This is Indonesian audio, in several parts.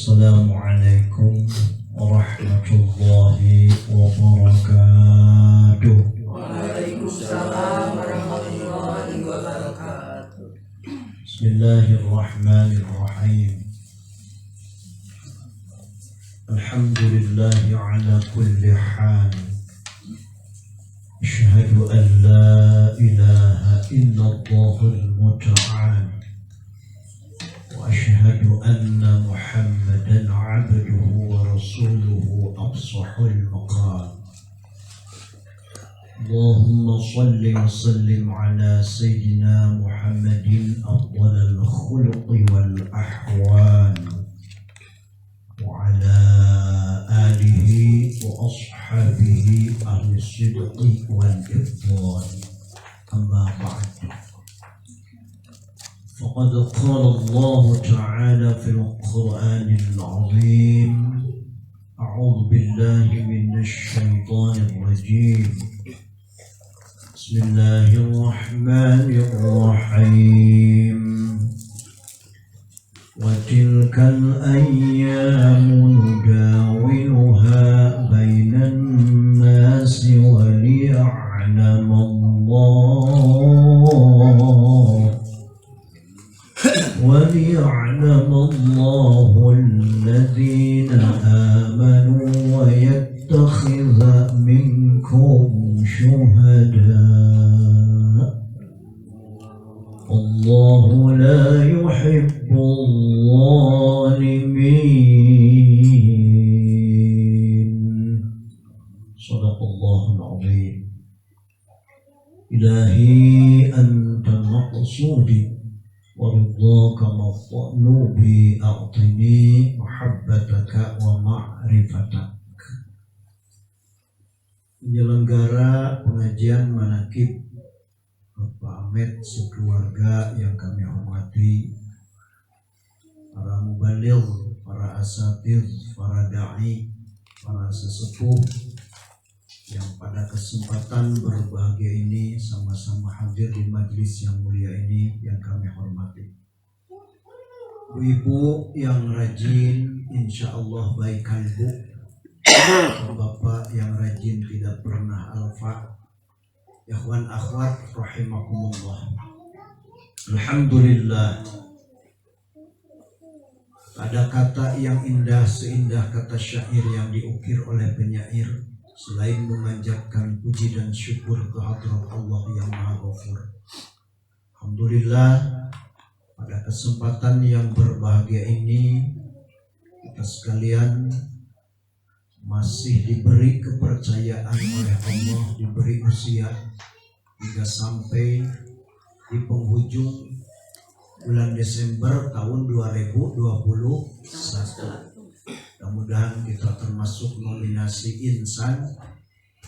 Assalamualaikum warahmatullahi wabarakatuh. Waalaikumsalam warahmatullahi wabarakatuh. Bismillahirrahmanirrahim. Alhamdulillahi ala kulli hal. Asyhadu an la ilaha illallahul muta'al. وأشهد أن محمدا عبده ورسوله أفصح المقال. اللهم صل وسلم على سيدنا محمد أفضل الخلق والأحوال وعلى آله وأصحابه أهل الصدق والإفضال. أما بعد، فقد قال الله تعالى في القرآن العظيم: أعوذ بالله من الشيطان الرجيم. بسم الله الرحمن الرحيم. وتلك الأيام نداولها بين الناس وليعلم الله الذين آمنوا ويتخذ منكم شهداء الله لا يحب الظالمين. صدق الله العظيم. إلهي أنت مقصودي ورضاك مطلوبي أعطني محبتك ومعرفتك. Penyelenggara pengajian manakib Bapak Ahmed sekeluarga yang kami hormati, para mubaligh, para asatiz, para da'i, para sesepuh yang pada kesempatan berbahagia ini sama-sama hadir di majelis yang mulia ini yang kami hormati. Ibu yang rajin, insya Allah baik kalbu. Bapak yang rajin tidak pernah alfa. Ikhwan akhwat rahimakumullah. Alhamdulillah. Ada kata yang indah seindah kata syair yang diukir oleh penyair, selain memanjatkan puji dan syukur kehadrat Allah yang Maha Ghafur. Alhamdulillah, pada kesempatan yang berbahagia ini kita sekalian masih diberi kepercayaan oleh Allah, diberi usia hingga sampai di penghujung bulan Desember tahun 2021. Mudah-mudahan kita termasuk nominasi insan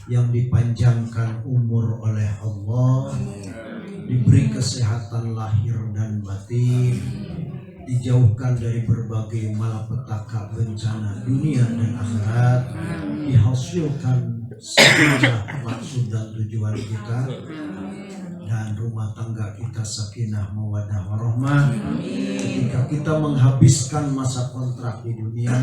yang dipanjangkan umur oleh Allah, diberi kesehatan lahir dan batin, dijauhkan dari berbagai malapetaka bencana dunia dan akhirat, dihasilkan segala maksud dan tujuan kita, dan rumah tangga kita sakinah mawaddah warahmah. Ketika kita menghabiskan masa kontrak di dunia,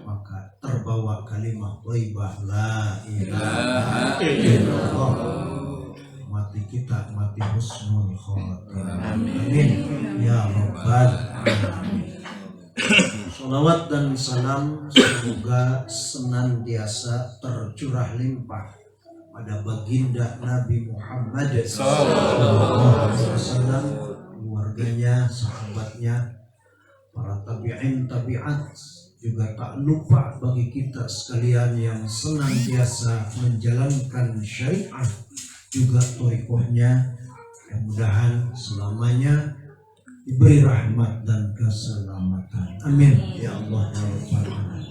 maka terbawa kalimat thayyibah la ilaha illallah. Mati kita mati husnul khotimah. Amin ya rabbal alamin. Salawat dan salam semoga senantiasa tercurah limpah pada baginda Nabi Muhammad SAW, keluarganya, sahabatnya, para tabi'in tabi'at, juga tak lupa bagi kita sekalian yang senantiasa menjalankan syariat juga thariqahnya. Mudah-mudahan selamanya diberi rahmat dan keselamatan. Amin ya Allah ya Rabbal alamin.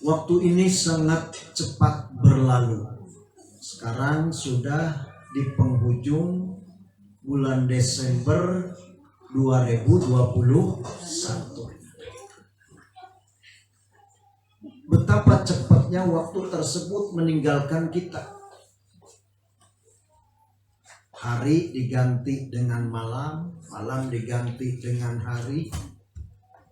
Waktu ini sangat cepat berlalu. Sekarang sudah di penghujung bulan Desember 2021. Betapa cepatnya waktu tersebut meninggalkan kita. Hari diganti dengan malam, malam diganti dengan hari.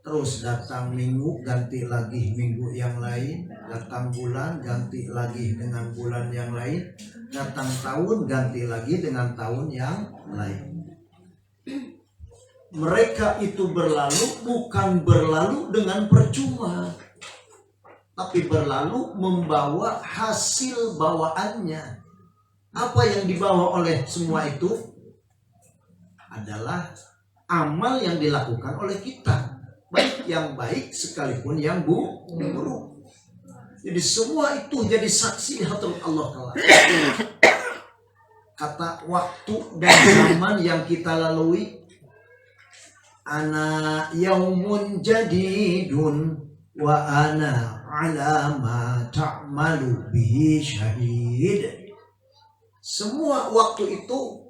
Terus datang minggu, ganti lagi minggu yang lain. Datang bulan, ganti lagi dengan bulan yang lain. Datang tahun, ganti lagi dengan tahun yang lain. Mereka itu berlalu bukan berlalu dengan percuma, tapi berlalu membawa hasil bawaannya. Apa yang dibawa oleh semua itu adalah amal yang dilakukan oleh kita, baik yang baik sekalipun yang buruk. Jadi semua itu jadi saksi di hadapan Allah kelak. Kata waktu dan zaman yang kita lalui, ana yaumun jadidun wa ana ala ma ta'malu bihi syahid. Semua waktu itu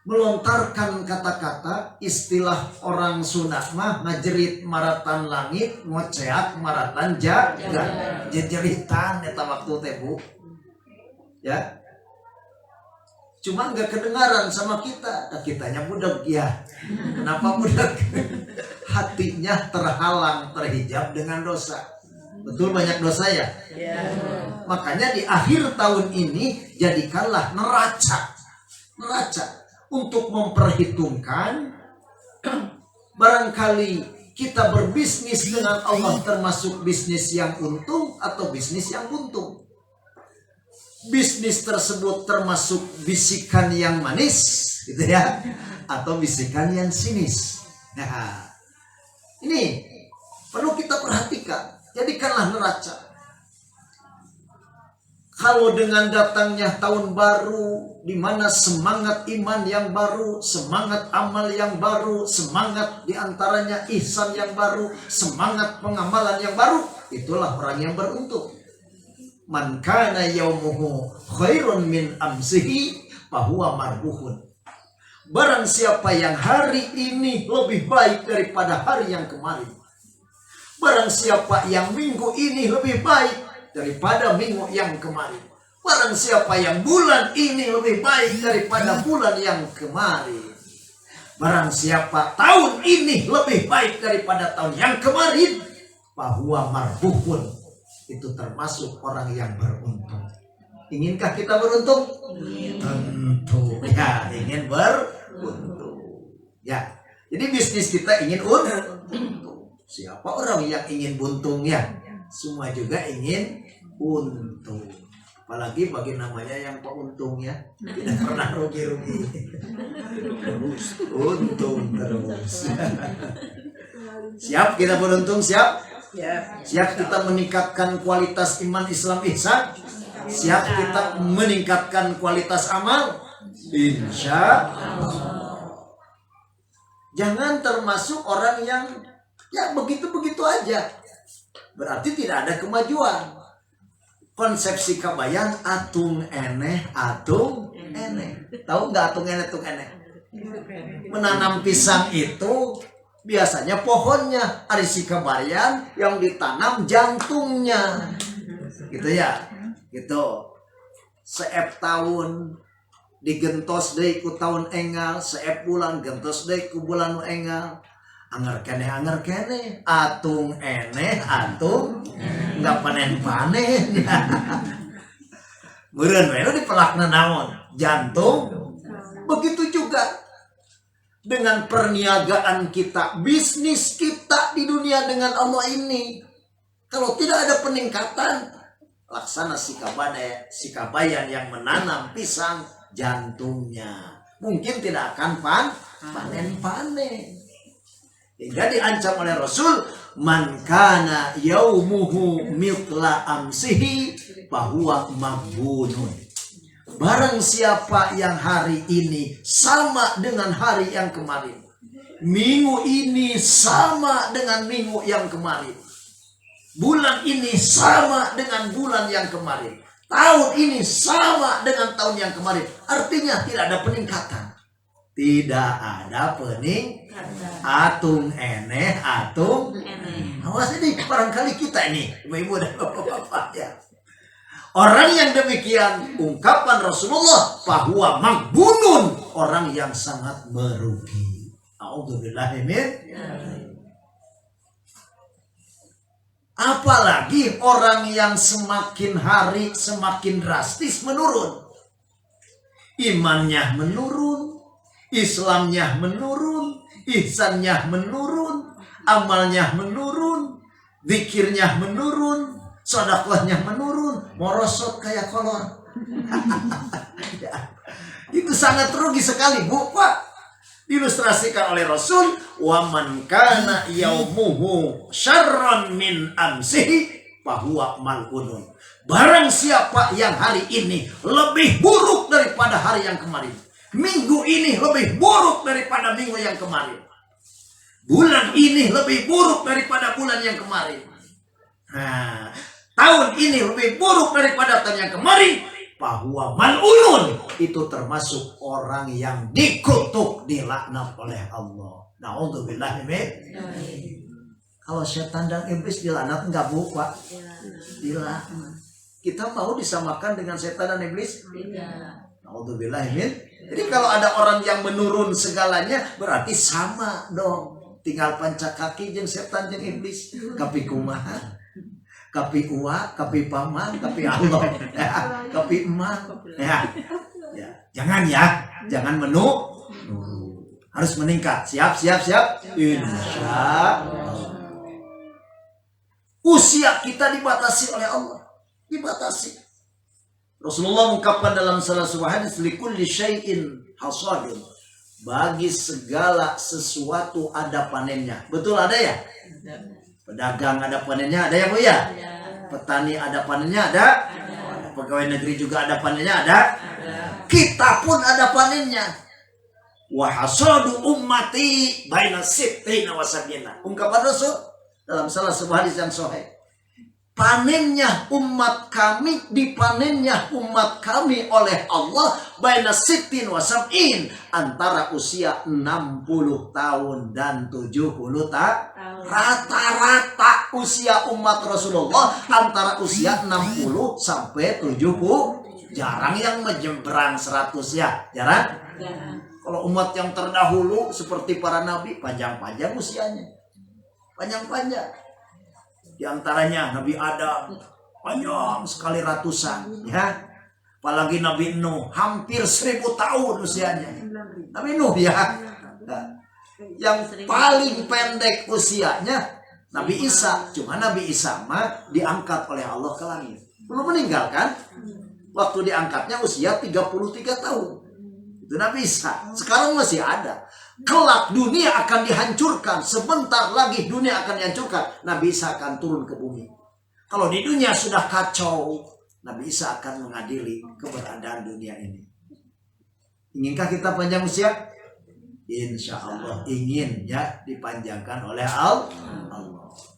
melontarkan kata-kata istilah orang Sunda mah ngajerit maratan langit, ngoceak maratan jagat. Jejeritan eta waktu teh Bu. Ya. Cuma nggak kedengaran sama kita. Kitanya budak ya. Kenapa budak? Hatinya terhalang, terhijab dengan dosa. Betul banyak dosa ya? Ya. Makanya di akhir tahun ini jadikanlah neraca untuk memperhitungkan barangkali kita berbisnis dengan Allah termasuk bisnis yang untung atau bisnis yang buntung. Bisnis tersebut termasuk bisikan yang manis gitu ya, atau bisikan yang sinis. Nah, ini perlu kita perhatikan. Jadikanlah neraca. Kalau dengan datangnya tahun baru, di mana semangat iman yang baru, semangat amal yang baru, semangat diantaranya ihsan yang baru, semangat pengamalan yang baru, itulah orang yang beruntung. Man kana yaumuhu khairun min amsihi fahuwa marbuhun. Barang siapa yang hari ini lebih baik daripada hari yang kemarin, barang siapa yang minggu ini lebih baik daripada minggu yang kemarin, barang siapa yang bulan ini lebih baik daripada bulan yang kemarin, barang siapa tahun ini lebih baik daripada tahun yang kemarin, bahwa marbuhun, itu termasuk orang yang beruntung. Inginkah kita beruntung? Tentu ya, ingin beruntung ya. Jadi bisnis kita ingin untung. Siapa orang yang ingin buntung ya? Semua juga ingin untung. Apalagi bagi namanya yang penguntung ya, tidak pernah rugi-rugi. Terus untung terus. Siap kita beruntung, siap? Siap kita meningkatkan kualitas iman Islam ihsan? Siap kita meningkatkan kualitas amal? Insya Allah. Jangan termasuk orang yang ya begitu-begitu aja. Berarti tidak ada kemajuan. Konsepsi kabayan atung eneh. Tahu nggak atung eneh? Menanam pisang itu biasanya pohonnya ari si kabayan yang ditanam jantungnya. Gitu ya. Gitu. Seep tahun digentos deui ku tahun engal, seep bulan gentos deui ku bulan nu engal. Anger kene atung eneh nggak panen meureun we dipelakna naon jantung. Begitu juga dengan perniagaan kita, bisnis kita di dunia dengan Allah ini. Kalau tidak ada peningkatan, laksana si kabayan yang menanam pisang, jantungnya mungkin tidak akan panen. Hingga diancam oleh Rasul, man kana yaumuhu mithla amsihi fahuwa maghbunun. Barang siapa yang hari ini sama dengan hari yang kemarin, minggu ini sama dengan minggu yang kemarin, bulan ini sama dengan bulan yang kemarin, tahun ini sama dengan tahun yang kemarin, artinya tidak ada peningkatan. Tidak ada atung eneh. Awas ini barangkali kita ini ibu-ibu dan bapak-bapak ya. Orang yang demikian, ungkapan Rasulullah, bahwa maghbunun, orang yang sangat merugi. Na'udzubillah min. Apalagi orang yang semakin hari semakin drastis menurun. Imannya menurun, Islamnya menurun, ihsannya menurun, amalnya menurun, zikirnya menurun, sedekahnya menurun, merosot kayak kolor. Ya, itu sangat rugi sekali, Bu, Pak. Diilustrasikan oleh Rasul, wa man kana yaumuhu syarran min amsihi fahuwa mal'unun. Barang siapa yang hari ini lebih buruk daripada hari yang kemarin, minggu ini lebih buruk daripada minggu yang kemarin, bulan ini lebih buruk daripada bulan yang kemarin, nah, tahun ini lebih buruk daripada tahun yang kemarin, bahwa mal'unun, itu termasuk orang yang dikutuk, dilaknat oleh Allah. Na'udzubillah min. Kalau setan dan iblis dilaknat enggak, Bu, Pak? Dilaknat. Kita mau disamakan dengan setan dan iblis? Na'udzubillah min. Jadi kalau ada orang yang menurun segalanya, berarti sama dong. Tinggal panca kaki jeung setan jeung iblis. Kapi kumaha? Kapi uwa, kapi paman, kapi Allah, ya, kapi emak, ya. Ya, jangan ya, jangan harus meningkat. Siap. Insya Allah. Usia kita dibatasi oleh Allah, dibatasi. Rasulullah mengungkapkan dalam salah sebuah hadis, likulli syai'in hasadun. Bagi segala sesuatu ada panennya. Betul ada ya? Pedagang ada panennya, ada ya, Bu ya? Petani ada panennya, ada? Pegawai negeri juga ada panennya, ada? Kita pun ada panennya. Wa hasadu ummati baina sittina wa sab'ina. Ungkapan Rasul dalam salah sebuah hadis yang sahih. Panennya umat kami, dipanennya umat kami oleh Allah baina sittin wa sab'in, antara usia 60 tahun dan 70 tahun. Rata-rata usia umat Rasulullah antara usia 60 sampai 70. Jarang yang menyeberang 100 ya, jarang. Kalau umat yang terdahulu seperti para nabi, panjang-panjang usianya. Panjang-panjang. Di antaranya Nabi Adam, panjang sekali ratusan, ya. Apalagi Nabi Nuh, hampir 1000 tahun usianya. Nabi Nuh ya. Yang paling pendek usianya Nabi Isa. Cuma Nabi Isa mah diangkat oleh Allah ke langit. Belum meninggal kan? Waktu diangkatnya usia 33 tahun. Itu Nabi Isa. Sekarang masih ada. Kelak dunia akan dihancurkan. Sebentar lagi dunia akan dihancurkan. Nabi Isa akan turun ke bumi. Kalau di dunia sudah kacau, Nabi Isa akan mengadili keberadaan dunia ini. Inginkah kita panjang usia? Insya Allah ingin, ya, dipanjangkan oleh Allah.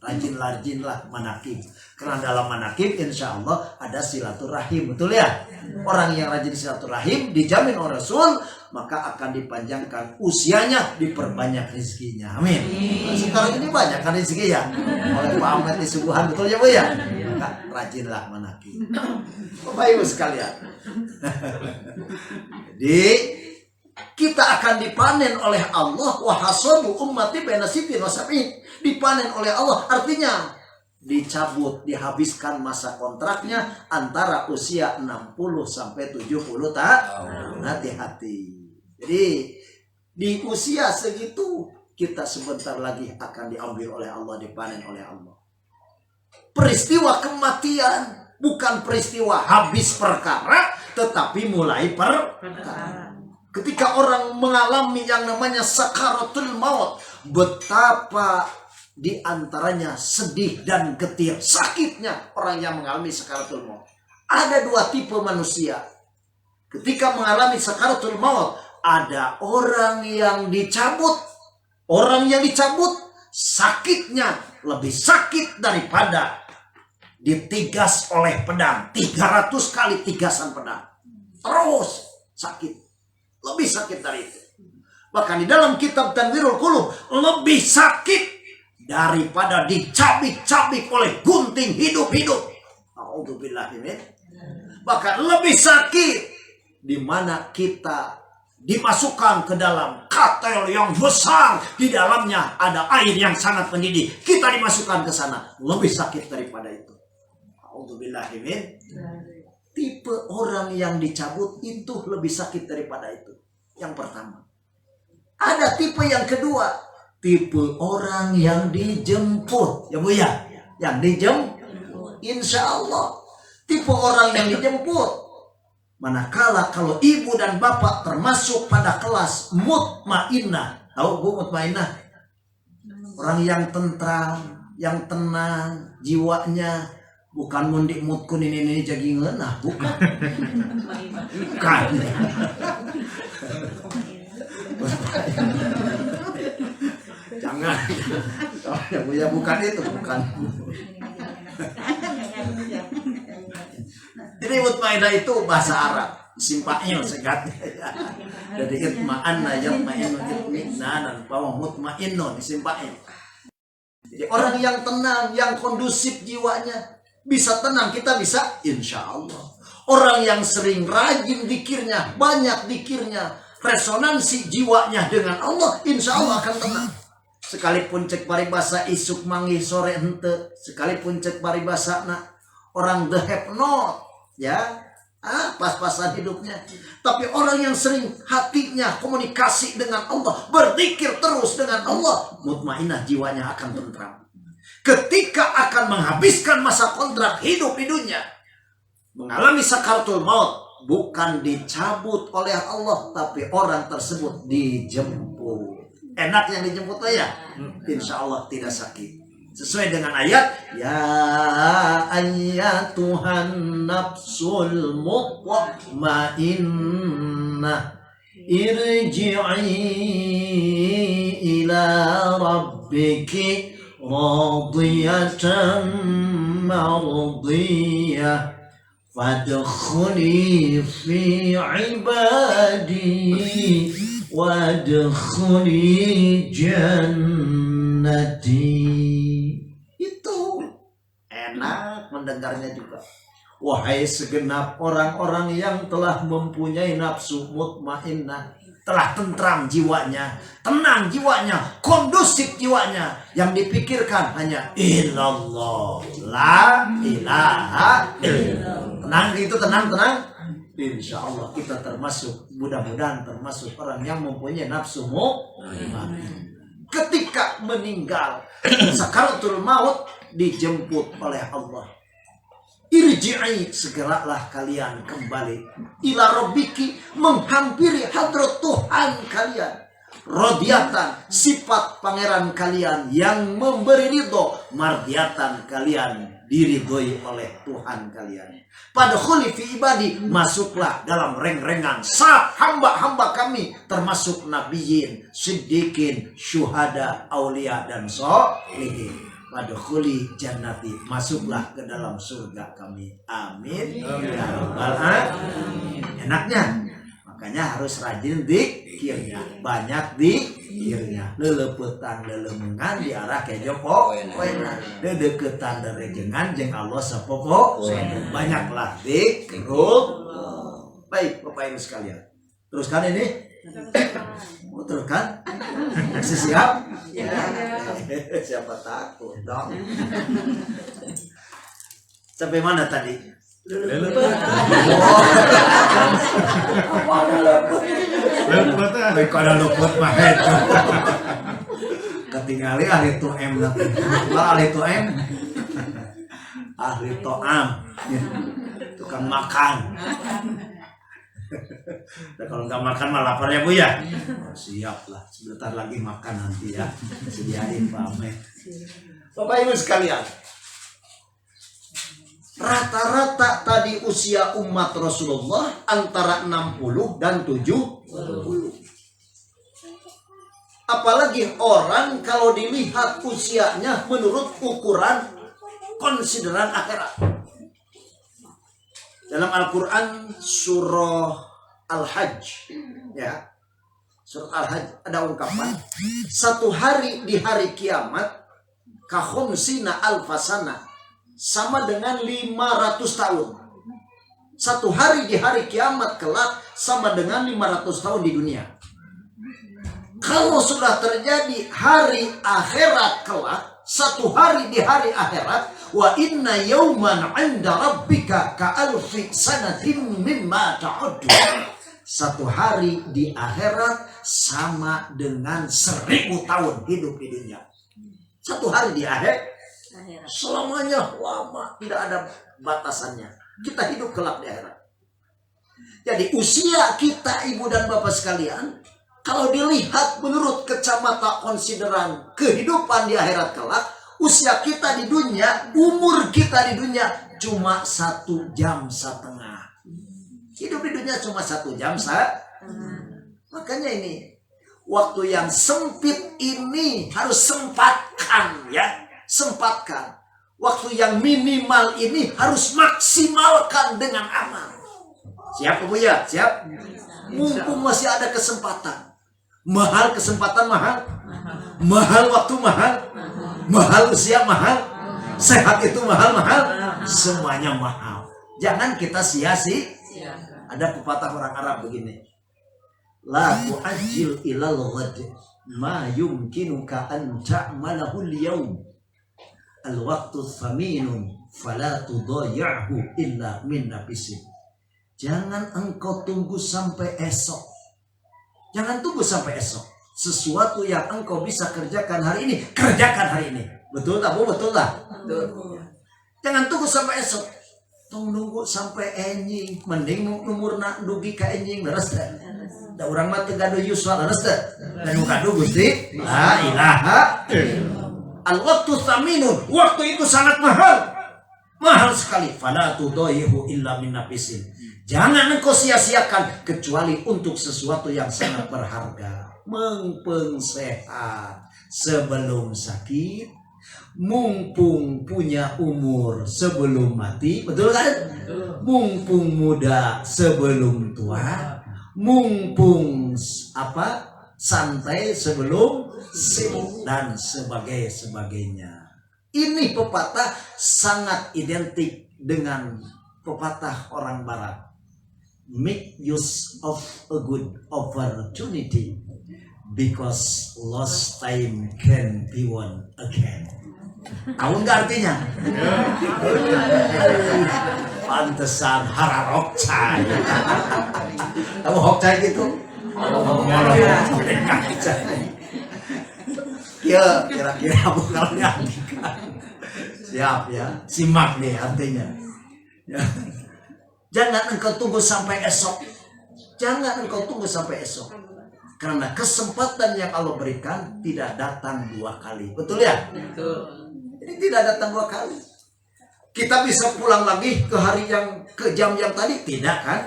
Rajin-rajinlah manakib. Karena dalam manakib insya Allah ada silaturahim. Betul ya? Orang yang rajin silaturahim dijamin oleh Rasul, maka akan dipanjangkan usianya, diperbanyak rezekinya. Amin. Nah, sekarang ini banyak kan rezeki ya, oleh Pak Ahmed di Subuhan, betul ya, Bu ya? Maka rajinlah manakib. Bapak Ibu sekalian. Jadi kita akan dipanen oleh Allah. Wa hasadu ummati baina sittin wa sab'in. Dipanen oleh Allah artinya dicabut, dihabiskan masa kontraknya antara usia 60 sampai 70 tahun. Hati-hati. Jadi di usia segitu kita sebentar lagi akan diambil oleh Allah, dipanen oleh Allah. Peristiwa kematian bukan peristiwa habis perkara, tetapi mulai perkara. Ketika orang mengalami yang namanya sakaratul maut, betapa di antaranya sedih dan getir, sakitnya orang yang mengalami sakaratul maut. Ada dua tipe manusia. Ketika mengalami sakaratul maut, ada orang yang dicabut. Orang yang dicabut sakitnya lebih sakit daripada ditigas oleh pedang. 300 kali tigasan pedang. Terus sakit. Lebih sakit dari itu. Bahkan di dalam kitab Tanwirul Qulub, lebih sakit daripada dicabik-cabik oleh gunting hidup-hidup. A'udzubillah. Bahkan lebih sakit di mana kita dimasukkan ke dalam katel yang besar, di dalamnya ada air yang sangat mendidih, kita dimasukkan ke sana, lebih sakit daripada itu. A'udzubillahimin. Tipe orang yang dicabut itu lebih sakit daripada itu. Yang pertama. Ada tipe yang kedua, tipe orang yang dijemput, ya Bu ya, yang dijemput. Insya Allah, tipe orang yang dijemput. Manakala kalau ibu dan bapak termasuk pada kelas mutmainnah. Tahu Bu mutmainnah? Orang yang tentram, yang tenang jiwanya, bukan mundik mutkun ini jagingan, nah bukan. Bukan. Jangan. Ya bukan itu, bukan. Jadi mutmainnah itu bahasa Arab, simpaknya segatnya. Jadi itma'anna yatma'innu itmi'nanan, bahwa mutmainnun simpaknya. Jadi orang yang tenang, yang kondusif jiwanya, bisa tenang, kita bisa insya Allah. Orang yang sering rajin zikirnya, banyak zikirnya, resonansi jiwanya dengan Allah, insya Allah akan tenang. Sekalipun cek paribasa isuk manggih sore hente, sekalipun cek paribasa orang dehep not, ya, pas-pasan hidupnya. Tapi orang yang sering hatinya komunikasi dengan Allah, berzikir terus dengan Allah, mutmainnah jiwanya akan tentram. Ketika akan menghabiskan masa kontrak hidup di dunia, mengalami sakaratul maut, bukan dicabut oleh Allah, tapi orang tersebut dijemput. Enak yang dijemput ya, insya Allah tidak sakit. Sesuai dengan ayat, ya ayyatuhan nafsul mutmainnah irji'i ila rabbiki radiyatan mardiyah fadkhuli fi ibadi wadkhuli jannati. Enak mendengarnya juga. Wahai segenap orang-orang yang telah mempunyai nafsu mutmainnah, telah tentram jiwanya, tenang jiwanya, kondusif jiwanya, yang dipikirkan hanya illallah, la ilaha illallah. Tenang itu, tenang. Insya Allah kita termasuk, mudah-mudahan termasuk orang yang mempunyai nafsu mutmainnah. Ketika meninggal, sakaratul maut, dijemput oleh Allah. Irji'i, segeralah kalian kembali. Ila rabbiki, menghampiri hadrat Tuhan kalian. Radiyatan, sifat pangeran kalian yang memberi ridho. Mardiyatan, kalian diridhoi oleh Tuhan kalian. Fadkhuli fi ibadi, masuklah dalam reng-rengan saf hamba-hamba kami, termasuk nabiyin, siddiqin, syuhada, aulia dan sholihin. Wadkhuli jannati, masuklah ke dalam surga kami. Amin. Ya rabbal alamin. Enaknya, makanya harus rajin zikirnya, banyak zikirnya. Lelepetan lelemengan diarah ke Joko, dedeketan derejengan jeung Allah sapopo. Banyaklah zikrullah. Baik, Bapak Ibu sekalian. Teruskan ini. Teruskan. Masih siap? Ya. Siapa takut dong. Sampai mana tadi? Lepet. Kalau lepet mah itu. Ketinggali ahli tu'em nanti. Ahli tu'em. Ahli to'am. Tukang makan. Nah, kalau nggak makan mah lapar ya Bu ya. Oh, siap lah, sebentar lagi makan nanti ya. Sediain Pak Ahmed. Bapak Ibu sekalian, rata-rata tadi usia umat Rasulullah antara 60 dan 70. Apalagi orang kalau dilihat usianya menurut ukuran konsideran akhirat. Dalam Al-Quran surah Al-Hajj, ya, surah Al-Hajj ada ungkapan, satu hari di hari kiamat kahumsina alfasana, sama dengan 500 tahun. Satu hari di hari kiamat kelak sama dengan 500 tahun di dunia. Kalau sudah terjadi hari akhirat kelak, satu hari di hari akhirat, wa inna yawman 'inda rabbika ka'alfi sanatin mimma ta'uddu. Satu hari di akhirat sama dengan 1000 tahun hidup di dunia. Satu hari di akhirat selamanya lama, tidak ada batasannya. Kita hidup kelak di akhirat. Jadi usia kita, ibu dan bapak sekalian, kalau dilihat menurut kacamata konsideran kehidupan di akhirat kelak, usia kita di dunia, umur kita di dunia cuma 1,5 jam. Hidup di dunia cuma 1,5 jam. Makanya ini waktu yang sempit ini harus sempatkan, ya, sempatkan. Waktu yang minimal ini harus maksimalkan dengan amal. Siap Bu ya? Siap? Mumpung masih ada kesempatan. Mahal kesempatan, mahal. Mahal waktu, mahal. Mahal usia, mahal. Sehat itu mahal. Semuanya mahal. Jangan kita sia-sia. Ada pepatah orang Arab begini. La tu'ajjil ilal ghad ma yumkinuka an ta'malahu al-yawm. Al-waqtu thaminun fala tudayyi'hu illa min nafisin. Jangan engkau tunggu sampai esok. Jangan tunggu sampai esok. Sesuatu yang engkau bisa kerjakan hari ini, kerjakan hari ini. Betul tak Bu? Betul tak? Betul. Jangan tunggu sampai esok. Tunggu sampai enjing. Mending umur nak dugi ka enjing leres teh. Da urang mah teu gaduh yuswa leres teh. Dan gaduh Gusti la ilaha illallah. Al-waqtu thaminun. Waktu itu sangat mahal. Mahal sekali. Fala tudayyihu illa min nafisin. Jangan engkau sia-siakan kecuali untuk sesuatu yang sangat berharga. Mumpung sehat sebelum sakit, mumpung punya umur sebelum mati, betul kan? Mumpung muda sebelum tua, mumpung santai sebelum sibuk dan sebagainya. Ini pepatah sangat identik dengan pepatah orang barat. Make use of a good opportunity because lost time can be won again. Tahu nggak artinya? Pantesan hararok cai. Kamu hokcai gitu? Ya, kira-kira bukan siap ya, simak nih artinya. Ya. Jangan engkau tunggu sampai esok. Jangan engkau tunggu sampai esok. Karena kesempatan yang Allah berikan tidak datang 2 kali. Betul ya? Betul. Ini tidak datang 2 kali. Kita bisa pulang lagi ke jam yang tadi? Tidak kan?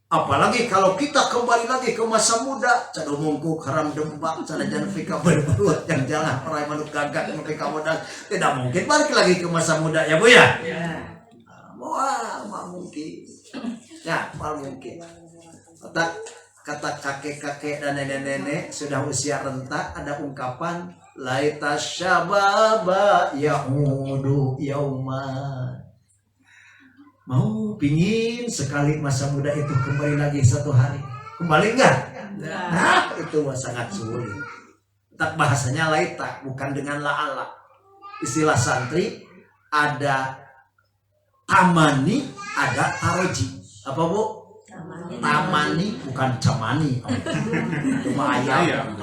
Apalagi kalau kita kembali lagi ke masa muda. Cado mungkuk haram dembak. Cado jangan fika berbuat. Yang jalan orang manuk gagak. Fika modal. Tidak mungkin balik lagi ke masa muda ya Bu ya? Ya. Wah, mungkin. Ya, mungkin. Kata kakek-kakek dan nenek-nenek sudah usia renta, ada ungkapan laita syababa ya'udu yauman. Mau pingin sekali masa muda itu kembali lagi satu hari. Kembali enggak? Nah, itu sangat sulit. Tak bahasanya laita, bukan dengan la'ala. Istilah santri ada tamani, ada taroji. Apa Bu? Tamani bukan camani. Cuma ayam.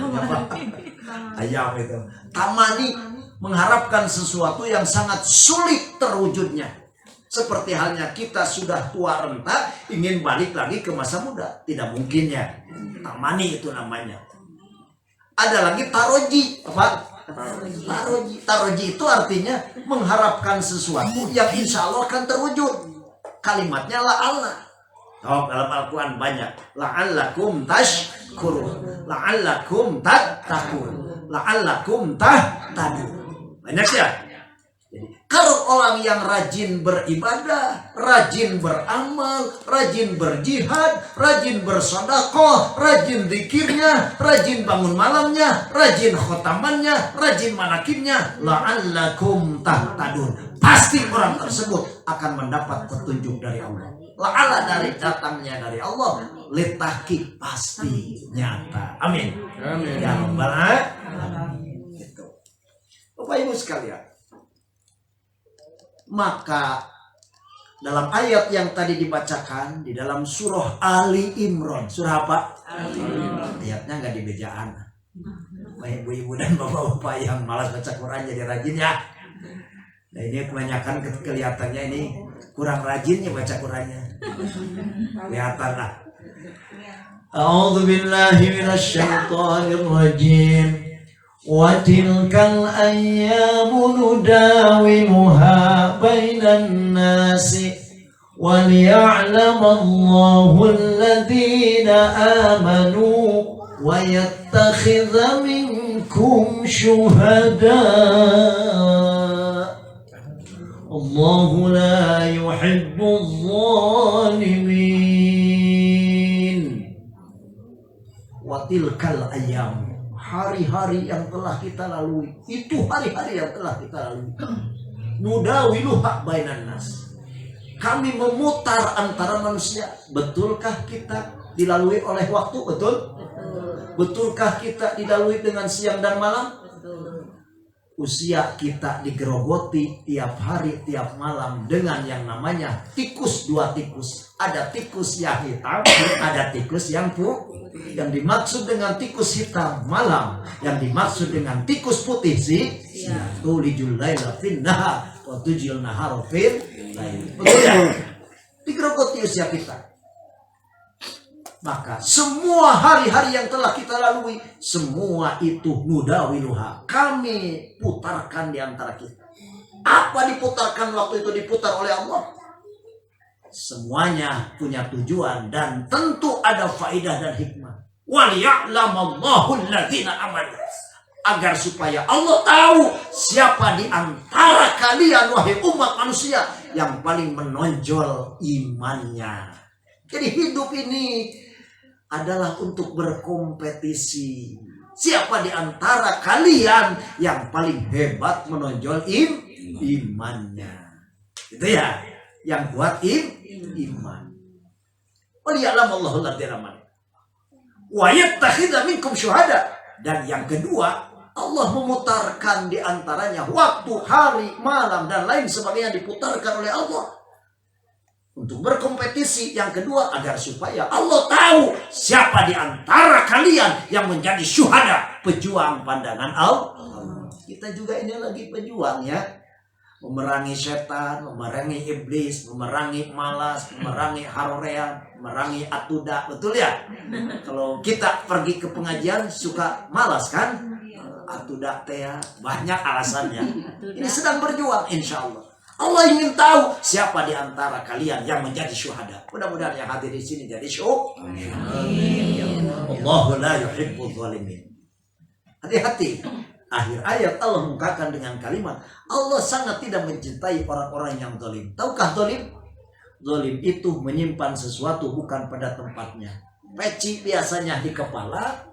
Ayam itu. Tamani mengharapkan sesuatu yang sangat sulit terwujudnya. Seperti halnya kita sudah tua renta ingin balik lagi ke masa muda. Tidak mungkin ya. Tamani itu namanya. Ada lagi taroji. Apa? Taroji itu artinya mengharapkan sesuatu yang insya Allah akan terwujud. Kalimatnya la'alla. Dalam Al-Quran banyak. La'allakum tashkurun, la'allakum tattaqun, la'allakum tahtadun. Banyak ya. Jadi, kalau orang yang rajin beribadah, rajin beramal, rajin berjihad, rajin bersedekah, rajin zikirnya, rajin bangun malamnya, rajin khotamannya, rajin manakinnya, la'allakum tahtadun. Pasti orang tersebut akan mendapat petunjuk dari Allah. la'alla dari datangnya dari Allah, letaki pasti nyata. Amin. Amin. Ya Rabbal Alamin. Gitu. Bapak Ibu sekalian, maka dalam ayat yang tadi dibacakan di dalam surah Ali Imran, surah apa? Ayatnya nggak di bejaan. Ibu-ibu dan bapak-bapak yang malas baca Quran jadi rajin ya. Nah ini kebanyakan kelihatannya ini kurang rajinnya baca Qurannya. Kelihatan lah. A'udzu billahi minasyaitonir rajim. Wa tilkal ayyamu nudawiluha bainan nasi wa liya'lamallahu alladhina amanu wa yattakhidha minkum syuhada. Allahu la yuhibbul zalimin. Wa tilkal ayyam, hari-hari yang telah kita lalui, itu hari-hari yang telah kita lalui. Nudawiluha bainan nas, kami memutar antara manusia. Betulkah kita dilalui oleh waktu? Betul? Betulkah kita dilalui dengan siang dan malam? Usia kita digerogoti tiap hari, tiap malam dengan yang namanya tikus, dua tikus. Ada tikus yang hitam, ada tikus yang putih. Yang dimaksud dengan tikus hitam malam, yang dimaksud dengan tikus putih siang. Tulijul laila fin nahar wa tujil nahar fil lail. Betul ya? Digerogoti usia kita. Maka semua hari-hari yang telah kita lalui, semua itu nudawiluha, kami putarkan di antara kita. Apa diputarkan waktu itu? Diputar oleh Allah. Semuanya punya tujuan dan tentu ada faidah dan hikmah. Waliya'lamallahu alladzina amanu, agar supaya Allah tahu siapa di antara kalian wahai umat manusia yang paling menonjol imannya. Jadi hidup ini adalah untuk berkompetisi. Siapa di antara kalian yang paling hebat menonjol imannya? Itu ya, yang kuat iman. Waliya'lamallahu alladzina amanu wa yattakhidha minkum syuhada. Dan yang kedua, Allah memutarkan di antaranya waktu, hari, malam dan lain sebagainya diputarkan oleh Allah untuk berkompetisi. Yang kedua, agar supaya Allah tahu siapa di antara kalian yang menjadi syuhada, pejuang pandangan Allah. Kita juga ini lagi pejuang ya, memerangi setan, memerangi iblis, memerangi malas, memerangi harorean, memerangi atuda. Betul ya? Kalau kita pergi ke pengajian suka malas kan? Atuda teh banyak alasannya. Ini sedang berjuang insya Allah. Allah ingin tahu siapa di antara kalian yang menjadi syuhada. Mudah-mudahan yang hadir di sini jadi syuhada. Allahu la yuhibbul zalimin. Hati-hati. Akhir ayat Allah mengungkapkan dengan kalimat, Allah sangat tidak mencintai orang-orang yang zalim. Tahukah zalim? Zalim itu menyimpan sesuatu bukan pada tempatnya. Peci biasanya di kepala,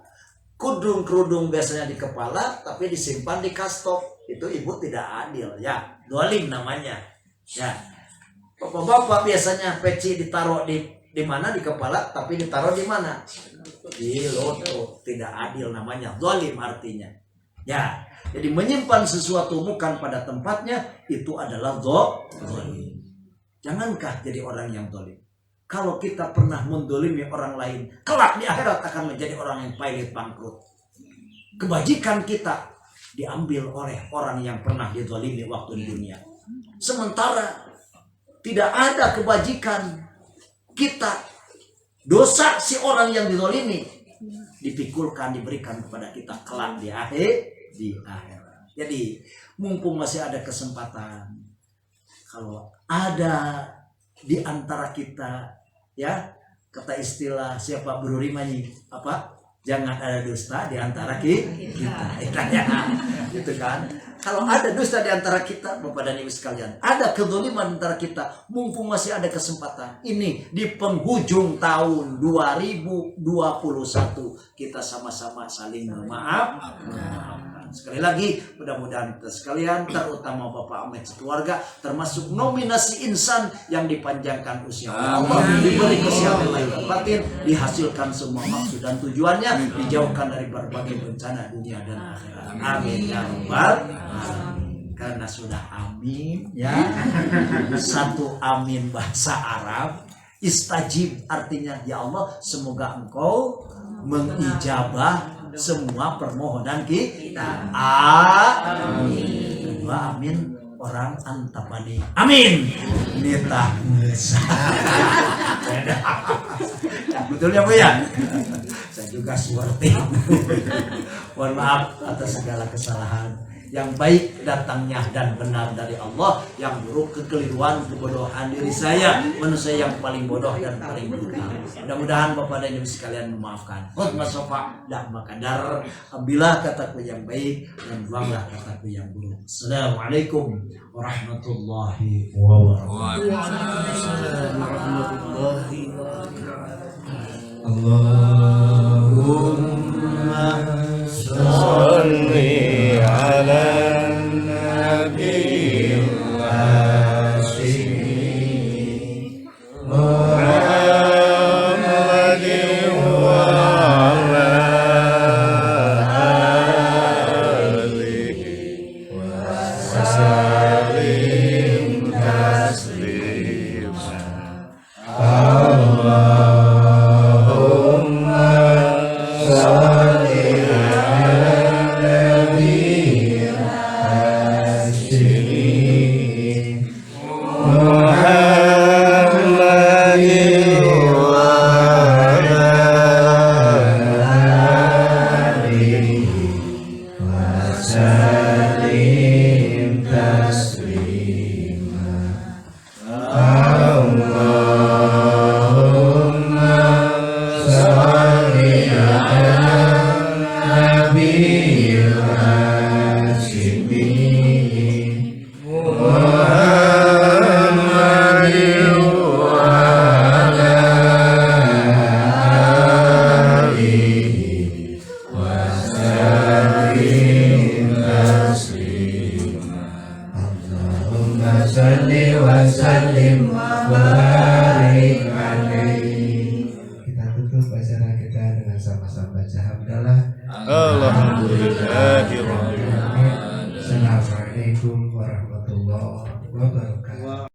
kerudung biasanya di kepala, tapi disimpan di kastop. Itu ibu tidak adil ya. Zalim namanya. Ya. Bapak-bapak biasanya peci ditaruh di mana? Di kepala, tapi ditaruh di mana? Di lutut. Tidak adil namanya. Zalim artinya. Ya. Jadi menyimpan sesuatu bukan pada tempatnya itu adalah zalim. Jangankah jadi orang yang zalim. Kalau kita pernah mendolimi orang lain, kelak di akhirat akan menjadi orang yang pailit bangkrut. Kebajikan kita diambil oleh orang yang pernah dizalimi waktu di dunia. Sementara tidak ada kebajikan kita, dosa si orang yang dizalimi dipikulkan, diberikan kepada kita kelak di akhirat. Jadi mumpung masih ada kesempatan, kalau ada di antara kita ya, kata istilah siapa berurimani apa? Jangan ada dusta di antara kita. Gitu kan? Kalau ada dusta di antara kita, Bapak dan Ibu sekalian, ada kezaliman antara kita, mumpung masih ada kesempatan. Ini di penghujung tahun 2021 kita sama-sama saling memaafkan. Sekali lagi, mudah-mudahan kita sekalian, terutama Bapak Ahmed sekeluarga, termasuk nominasi insan yang dipanjangkan usia Allah, diberi kesehatan lahir dan batin, dihasilkan semua maksud dan tujuannya, dijauhkan dari berbagai bencana dunia dan akhirat. Amin ya rabbal alamin. Karena sudah amin ya. Satu amin bahasa Arab, istajib artinya ya Allah, semoga engkau mengijabah semua permohonan kita. Amin. Kedua amin orang antapani. Amin. Nita ngesa. Betul ya Bu ya? Saya juga seperti. Mohon maaf atas segala kesalahan. Yang baik datangnya dan benar dari Allah, yang buruk kekeliruan, kebodohan diri saya, manusia yang paling bodoh dan paling buta. Mudah-mudahan Bapak dan Ibu sekalian memaafkan. Khutbah sofa dah makadar. Ambillah kataku yang baik dan buanglah kataku yang buruk. Assalamualaikum warahmatullahi wabarakatuh. Waalaikumsalam warahmatullahi wabarakatuh. Allahumma sholli ala nabiyil hashimi Muhammadin wa ala alihi wa sallim taslima. Allahumma sholli ala nabiyil hashimi Muhammadin wa ala alihi wa sallim taslima. Allahumma sholli ala nabiyil hashimi Muhammadin wa ala alihi wa sallim taslima. Allahumma sholli wa sallim wa barik alaihi. Kita tutup acara kita dengan sama-sama baca hamdalah. Alhamdulillahirabbil alamin. Assalamualaikum warahmatullahi wabarakatuh.